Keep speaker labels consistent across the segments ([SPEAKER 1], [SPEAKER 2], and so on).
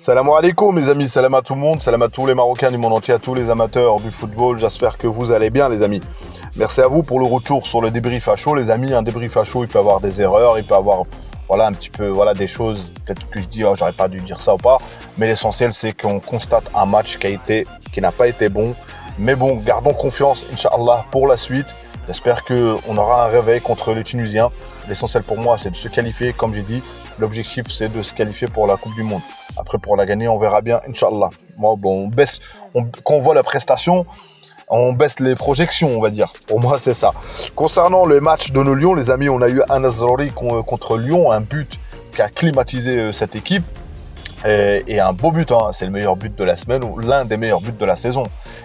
[SPEAKER 1] Salam alaikum mes amis, salam à tout le monde, salam à tous les Marocains du monde entier, à tous les amateurs du football, j'espère que vous allez bien les amis. Merci à vous pour le retour sur le débrief à chaud les amis, un débrief à chaud il peut avoir des erreurs, il peut avoir un petit peu des choses, peut-être que je dis j'aurais pas dû dire ça ou pas, mais l'essentiel c'est qu'on constate un match qui n'a pas été bon, mais bon, gardons confiance Inch'Allah pour la suite, j'espère qu'on aura un réveil contre les Tunisiens, l'essentiel pour moi c'est de se qualifier comme j'ai dit, l'objectif c'est de se qualifier pour la Coupe du Monde. Après, pour la gagner, on verra bien, Inch'Allah. Moi, bon, quand on voit la prestation, on baisse les projections, on va dire. Pour moi, c'est ça. Concernant le match de nos Lions, les amis, on a eu un Azraoui contre Lyon, un but qui a climatisé cette équipe. Et un beau but, hein. C'est le meilleur but de la semaine ou l'un des meilleurs buts de la saison.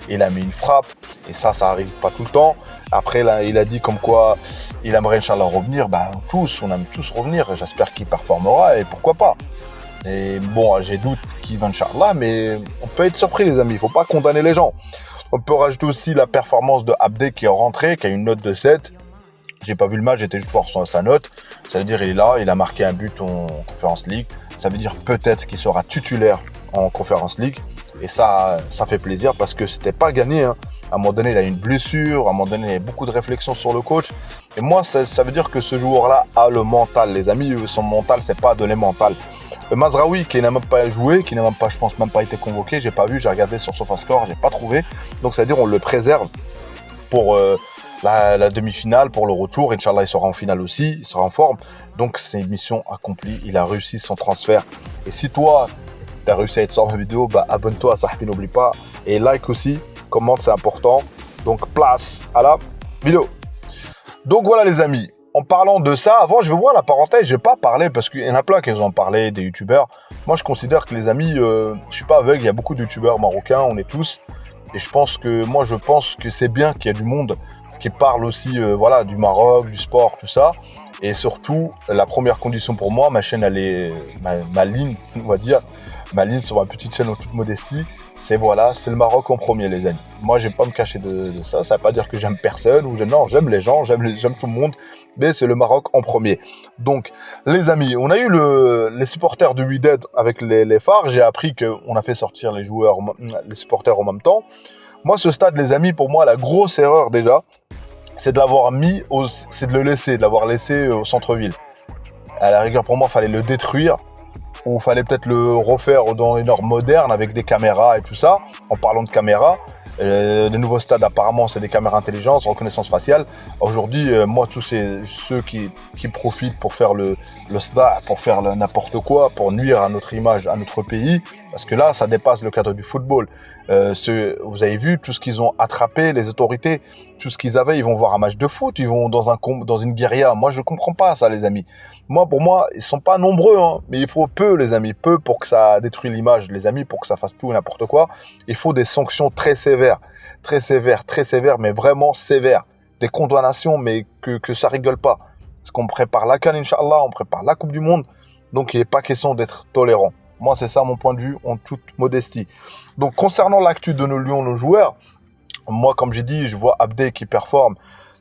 [SPEAKER 1] Il a mis une frappe et ça arrive pas tout le temps. Après, là, il a dit comme quoi il aimerait Inch'Allah revenir. On aime tous revenir. J'espère qu'il performera et pourquoi pas. Et bon, j'ai doute qu'il va Inch'Allah, mais on peut être surpris les amis, il ne faut pas condamner les gens. On peut rajouter aussi la performance de Abdé qui est rentré, qui a une note de 7. J'ai pas vu le match, j'étais juste voir sa note. Ça veut dire il est là, il a marqué un but en Conference League. Ça veut dire peut-être qu'il sera titulaire en Conference League. Et ça fait plaisir parce que c'était pas gagné. Hein. À un moment donné, il a eu une blessure, à un moment donné, il y a beaucoup de réflexions sur le coach. Et moi, ça veut dire que ce joueur-là a le mental. Les amis, son mental, c'est pas de l'émental. Mazraoui qui n'a même pas joué, qui n'a même pas, je pense, même pas été convoqué, j'ai pas vu, j'ai regardé sur SofaScore, j'ai pas trouvé. Donc ça veut dire on le préserve pour la demi-finale, pour le retour. Inch'Allah, il sera en finale aussi, il sera en forme. Donc c'est une mission accomplie, il a réussi son transfert. Et si toi, tu as réussi à être sur ma vidéo, abonne-toi à Sahbi, n'oublie pas. Et like aussi, commente, c'est important. Donc place à la vidéo. Donc voilà les amis. En parlant de ça, avant, je vais voir la parenthèse, je vais pas parler parce qu'il y en a plein qui en ont parlé, des youtubeurs. Moi, je considère que les amis, je suis pas aveugle, il y a beaucoup de youtubeurs marocains, on est tous. Et je pense que c'est bien qu'il y ait du monde qui parle aussi du Maroc, du sport, tout ça. Et surtout, la première condition pour moi, ma chaîne, elle est ma ligne, on va dire, ma ligne sur ma petite chaîne en toute modestie, c'est le Maroc en premier, les amis. Moi, je vais pas me cacher de ça. Ça veut pas dire que j'aime personne ou j'aime les gens, j'aime tout le monde, mais c'est le Maroc en premier. Donc, les amis, on a eu les supporters de Wydad avec les phares. J'ai appris qu'on a fait sortir les supporters en même temps. Moi, ce stade, les amis, pour moi, la grosse erreur déjà, c'est de l'avoir de l'avoir laissé au centre-ville. À la rigueur, pour moi, il fallait le détruire. Ou il fallait peut-être le refaire dans une norme moderne avec des caméras et tout ça. En parlant de caméras, les nouveaux stades apparemment c'est des caméras intelligentes, reconnaissance faciale. Aujourd'hui, moi tous ceux qui profitent pour faire le stade, pour faire n'importe quoi, pour nuire à notre image, à notre pays, parce que là ça dépasse le cadre du football. Vous avez vu tout ce qu'ils ont attrapé, les autorités, tout ce qu'ils avaient, ils vont voir un match de foot, ils vont dans une guérilla. Moi je comprends pas ça les amis. Pour moi, ils sont pas nombreux, hein, mais il faut peu les amis, peu pour que ça détruise l'image les amis, pour que ça fasse tout et n'importe quoi. Il faut des sanctions très sévères, mais vraiment sévères. Des condamnations, mais que ça rigole pas. Parce qu'on prépare la CAN, Inch'Allah, on prépare la Coupe du Monde, donc il n'est pas question d'être tolérant. Moi, c'est ça mon point de vue, en toute modestie. Donc, concernant l'actu de nos Lions, nos joueurs, moi, comme j'ai dit, je vois Abdé qui performe.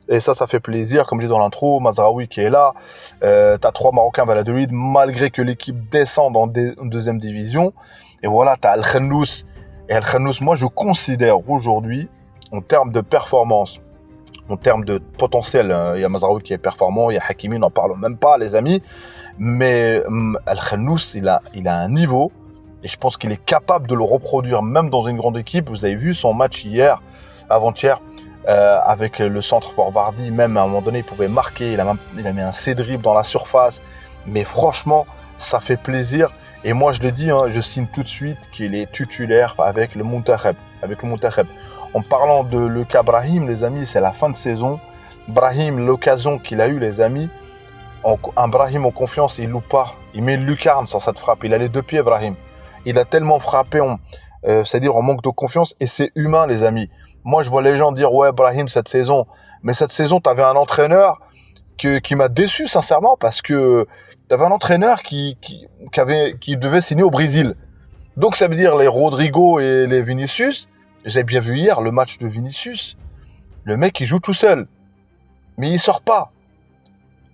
[SPEAKER 1] Et ça fait plaisir, comme j'ai dit dans l'intro, Mazraoui qui est là. T'as 3 Marocains Valladolid, malgré que l'équipe descende en deuxième division. Et voilà, t'as Al-Khannous. Et Al-Khannous, moi, je considère aujourd'hui, en termes de performance, en termes de potentiel, il y a Mazraoui qui est performant, il y a Hakimi, n'en parlons même pas, les amis. Mais Al-Khannous, il a un niveau, et je pense qu'il est capable de le reproduire, même dans une grande équipe. Vous avez vu son match avant-hier, avec le centre pour Vardy, même à un moment donné, il pouvait marquer, il a mis un C-dribble dans la surface. Mais franchement, ça fait plaisir. Et moi, je l'ai dit, hein, je signe tout de suite qu'il est titulaire avec le Muntakheb. En parlant de le cas Brahim, les amis, c'est la fin de saison. Brahim, l'occasion qu'il a eue, les amis, un Brahim en confiance, il loupe pas. Il met une lucarne sur cette frappe. Il a les 2 pieds, Brahim. Il a tellement frappé, c'est-à-dire en manque de confiance. Et c'est humain, les amis. Moi, je vois les gens dire, ouais, Brahim, cette saison. Mais cette saison, tu avais un entraîneur qui m'a déçu, sincèrement, parce que tu avais un entraîneur qui devait signer au Brésil. Donc, ça veut dire les Rodrigo et les Vinicius. J'ai bien vu hier le match de Vinicius. Le mec, il joue tout seul. Mais il sort pas.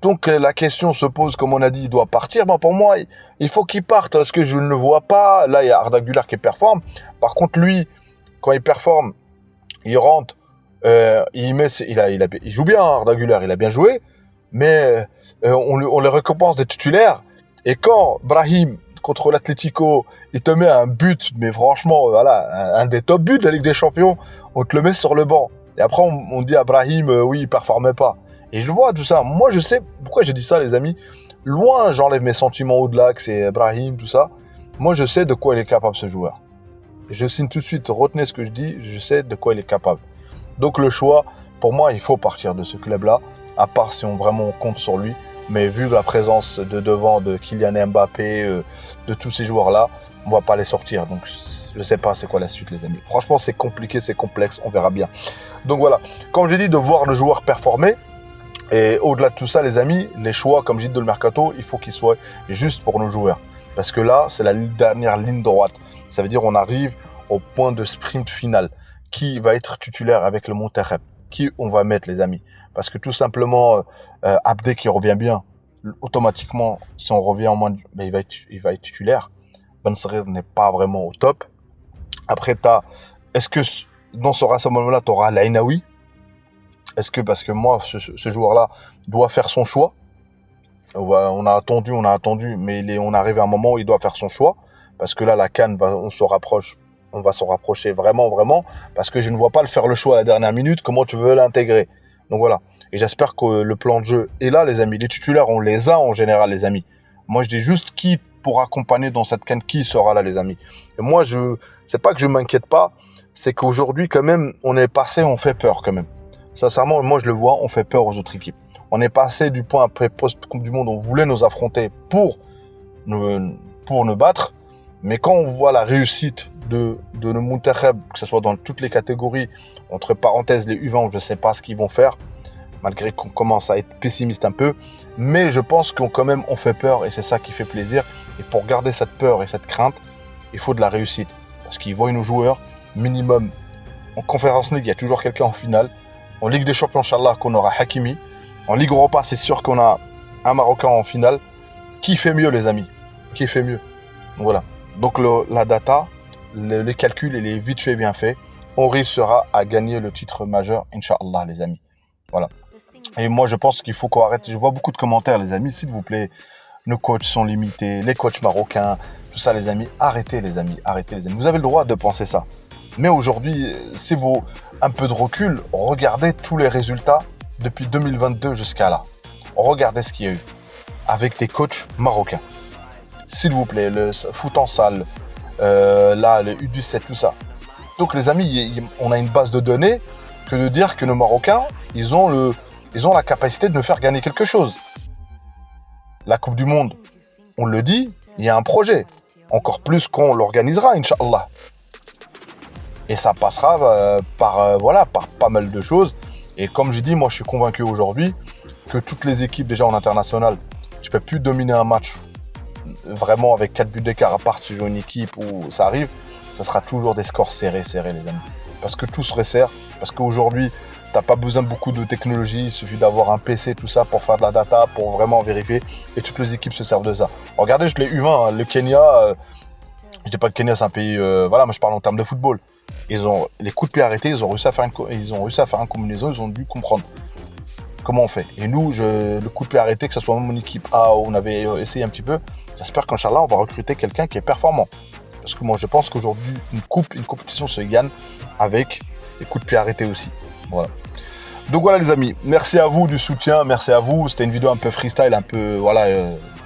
[SPEAKER 1] Donc la question se pose, comme on a dit, il doit partir. Ben, pour moi, il faut qu'il parte parce que je ne le vois pas. Là, il y a Arda Güler qui performe. Par contre, lui, quand il performe, il rentre, il joue bien, Arda Güler, il a bien joué, mais on le récompense des titulaires. Et quand Brahim, contre l'Atlético, il te met un but, mais franchement, voilà, un des top buts de la Ligue des Champions, on te le met sur le banc. Et après, on dit à Brahim, oui, il performait pas. Et je vois tout ça. Moi, je sais pourquoi j'ai dit ça, les amis. Loin, j'enlève mes sentiments au-delà, que c'est Brahim, tout ça. Moi, je sais de quoi il est capable, ce joueur. Je signe tout de suite, retenez ce que je dis, je sais de quoi il est capable. Donc le choix, pour moi, il faut partir de ce club-là, à part si on vraiment compte sur lui. Mais vu la présence de devant de Kylian Mbappé, de tous ces joueurs-là, on ne va pas les sortir. Donc je ne sais pas c'est quoi la suite, les amis. Franchement, c'est compliqué, c'est complexe, on verra bien. Donc voilà, comme j'ai dit, de voir le joueur performer. Et au-delà de tout ça, les amis, les choix, comme j'ai dit, de le mercato, il faut qu'ils soient justes pour nos joueurs. Parce que là, c'est la dernière ligne droite. Ça veut dire qu'on arrive au point de sprint final. Qui va être titulaire avec le Monterrey? Qui on va mettre, les amis? Parce que tout simplement, Abdé qui revient bien, automatiquement, si on revient en moins, ben, il va être titulaire. Ben Seghir n'est pas vraiment au top. Après, est-ce que dans ce rassemblement-là, tu auras l'Ainaoui? Est-ce que, parce que moi, ce joueur-là doit faire son choix. On a attendu, mais on arrive à un moment où il doit faire son choix. Parce que là, la CAN, on va se rapprocher vraiment, vraiment. Parce que je ne vois pas le faire le choix à la dernière minute. Comment tu veux l'intégrer? Donc voilà. Et j'espère que le plan de jeu est là, les amis. Les titulaires, on les a en général, les amis. Moi, je dis juste qui pour accompagner dans cette CAN, qui sera là, les amis. Et moi, c'est pas que je m'inquiète pas, c'est qu'aujourd'hui, quand même, on est passé, on fait peur, quand même. Sincèrement, moi, je le vois, on fait peur aux autres équipes. On est passé du point après post-Coupe du Monde, on voulait nous affronter pour nous battre. Mais quand on voit la réussite de nos Monterrey, que ce soit dans toutes les catégories, entre parenthèses les U20, je ne sais pas ce qu'ils vont faire, malgré qu'on commence à être pessimiste un peu. Mais je pense qu'on quand même on fait peur et c'est ça qui fait plaisir. Et pour garder cette peur et cette crainte, il faut de la réussite. Parce qu'ils voient nos joueurs, minimum, en Conference League, il y a toujours quelqu'un en finale. En Ligue des Champions, Inch'Allah, qu'on aura Hakimi. En Ligue Europa, c'est sûr qu'on a un Marocain en finale. Qui fait mieux, les amis? Qui fait mieux? Donc voilà. Donc la data, les calculs, il est vite fait, bien fait. On réussira à gagner le titre majeur, Inch'Allah, les amis. Voilà. Et moi, je pense qu'il faut qu'on arrête. Je vois beaucoup de commentaires, les amis. S'il vous plaît, nos coachs sont limités. Les coachs marocains, tout ça, les amis. Arrêtez, les amis. Arrêtez, les amis. Vous avez le droit de penser ça. Mais aujourd'hui, si vous un peu de recul, regardez tous les résultats depuis 2022 jusqu'à là. Regardez ce qu'il y a eu avec des coachs marocains. S'il vous plaît, le foot en salle, là, le U17, tout ça. Donc les amis, on a une base de données que de dire que nos Marocains, ils ont la capacité de nous faire gagner quelque chose. La Coupe du Monde, on le dit, il y a un projet. Encore plus qu'on l'organisera, Inch'Allah. Et ça passera par pas mal de choses. Et comme j'ai dit, moi je suis convaincu aujourd'hui que toutes les équipes déjà en international, tu ne peux plus dominer un match vraiment avec 4 buts d'écart, à part si tu joues une équipe où ça arrive, ça sera toujours des scores serrés, les amis. Parce que tout se resserre, parce qu'aujourd'hui, tu n'as pas besoin de beaucoup de technologie, il suffit d'avoir un PC, tout ça, pour faire de la data, pour vraiment vérifier, et toutes les équipes se servent de ça. Regardez, je l'ai humain, hein, le Kenya, je dis pas que le Kenya c'est un pays, moi je parle en termes de football. Ils ont les coups de pied arrêtés, ils ont réussi à faire une combinaison, ils ont dû comprendre comment on fait. Et nous, le coup de pied arrêté, que ce soit mon équipe A, où on avait essayé un petit peu, j'espère qu'Inch'Allah, on va recruter quelqu'un qui est performant. Parce que moi, je pense qu'aujourd'hui, une compétition se gagne avec les coups de pied arrêtés aussi. Voilà. Donc voilà les amis, merci à vous du soutien, merci à vous. C'était une vidéo un peu freestyle, un peu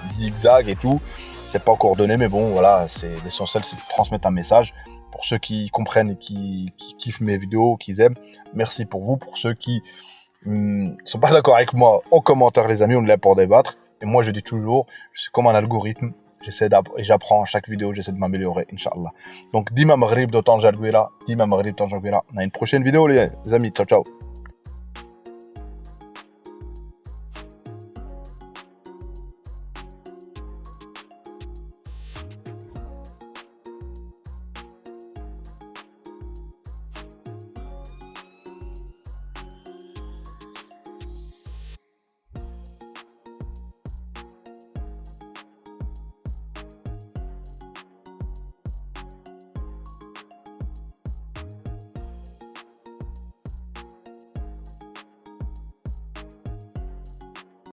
[SPEAKER 1] zigzag et tout. C'est pas coordonné, mais bon, voilà, c'est l'essentiel, c'est de transmettre un message. Pour ceux qui comprennent et qui kiffent mes vidéos, qui aiment, merci pour vous. Pour ceux qui sont pas d'accord avec moi, en commentaire les amis, on est là pour débattre. Et moi je dis toujours, je suis comme un algorithme, j'apprends à chaque vidéo, j'essaie de m'améliorer, Inch'Allah. Donc, Dima Maghrib de Tanja Gouira, on a une prochaine vidéo les amis, ciao ciao.